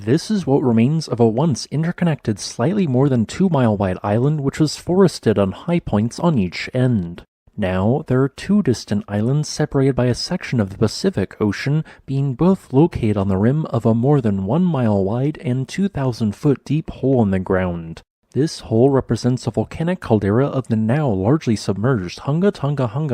This is what remains of a once interconnected slightly more than 2-mile wide island which was forested on high points on each end. Now, there are two distant islands separated by a section of the Pacific Ocean, being both located on the rim of a more than 1 mile wide and 2,000-foot deep hole in the ground. This hole represents a volcanic caldera of the now largely submerged hunga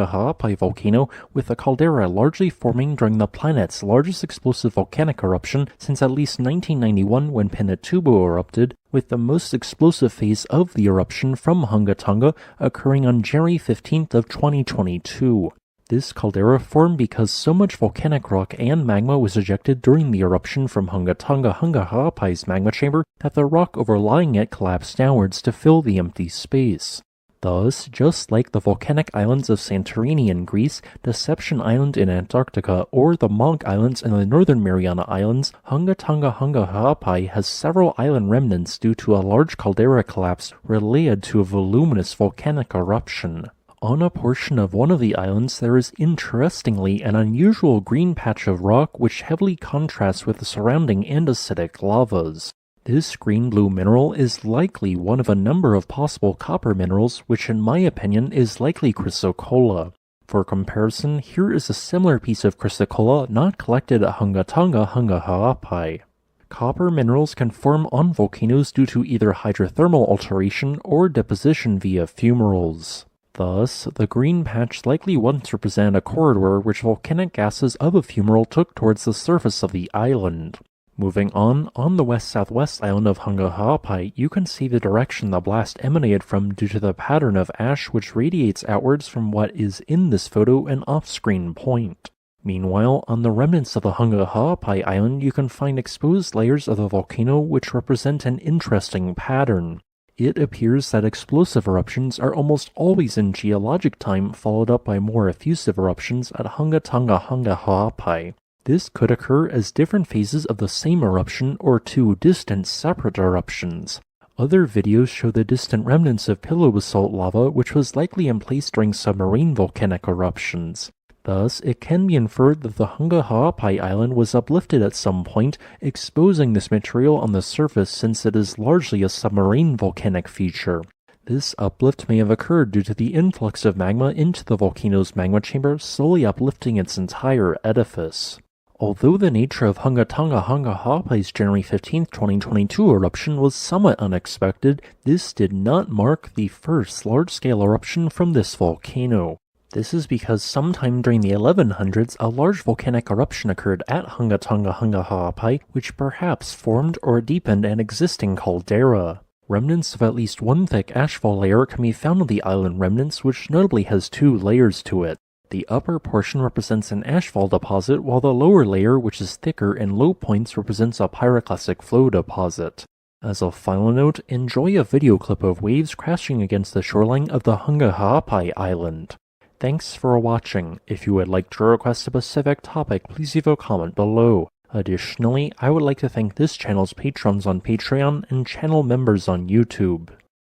Ha'apai volcano, with the caldera largely forming during the planet's largest explosive volcanic eruption since at least 1991 when Pinatubo erupted, with the most explosive phase of the eruption from Hunga occurring on January 15th of 2022. This caldera formed because so much volcanic rock and magma was ejected during the eruption from hunga Ha'apai's magma chamber that the rock overlying it collapsed downwards to fill the empty space. Thus, just like the volcanic islands of Santorini in Greece, Deception Island in Antarctica, or the Monk Islands in the Northern Mariana Islands, hunga Ha'apai has several island remnants due to a large caldera collapse related to a voluminous volcanic eruption. On a portion of one of the islands, there is interestingly an unusual green patch of rock which heavily contrasts with the surrounding andesitic lavas. This green-blue mineral is likely one of a number of possible copper minerals, which in my opinion is likely chrysocolla. For comparison, here is a similar piece of chrysocolla not collected at hunga Ha'apai. Copper minerals can form on volcanoes due to either hydrothermal alteration or deposition via fumaroles. Thus, the green patch likely once represented a corridor which volcanic gases of a fumarole took towards the surface of the island. Moving on the west-southwest island of hunga Ha'apai, you can see the direction the blast emanated from due to the pattern of ash which radiates outwards from what is in this photo an off-screen point. Meanwhile, on the remnants of the hunga Ha'apai island, you can find exposed layers of the volcano which represent an interesting pattern. It appears that explosive eruptions are almost always in geologic time, followed up by more effusive eruptions at hunga Ha'apai. This could occur as different phases of the same eruption or two distant separate eruptions. Other videos show the distant remnants of pillow basalt lava which was likely in place during submarine volcanic eruptions. Thus, it can be inferred that the hunga Ha'apai island was uplifted at some point, exposing this material on the surface since it is largely a submarine volcanic feature. This uplift may have occurred due to the influx of magma into the volcano's magma chamber, slowly uplifting its entire edifice. Although the nature of hunga Ha'apai's January 15, 2022 eruption was somewhat unexpected, this did not mark the first large-scale eruption from this volcano. This is because sometime during the 1100s, a large volcanic eruption occurred at hunga Ha'apai, which perhaps formed or deepened an existing caldera. Remnants of at least one thick ashfall layer can be found on the island remnants, which notably has two layers to it. The upper portion represents an ashfall deposit, while the lower layer, which is thicker and low points, represents a pyroclastic flow deposit. As a final note, enjoy a video clip of waves crashing against the shoreline of the hunga Ha'apai island. Thanks for watching. If you would like to request a specific topic, please leave a comment below. Additionally, I would like to thank this channel's patrons on Patreon and channel members on YouTube.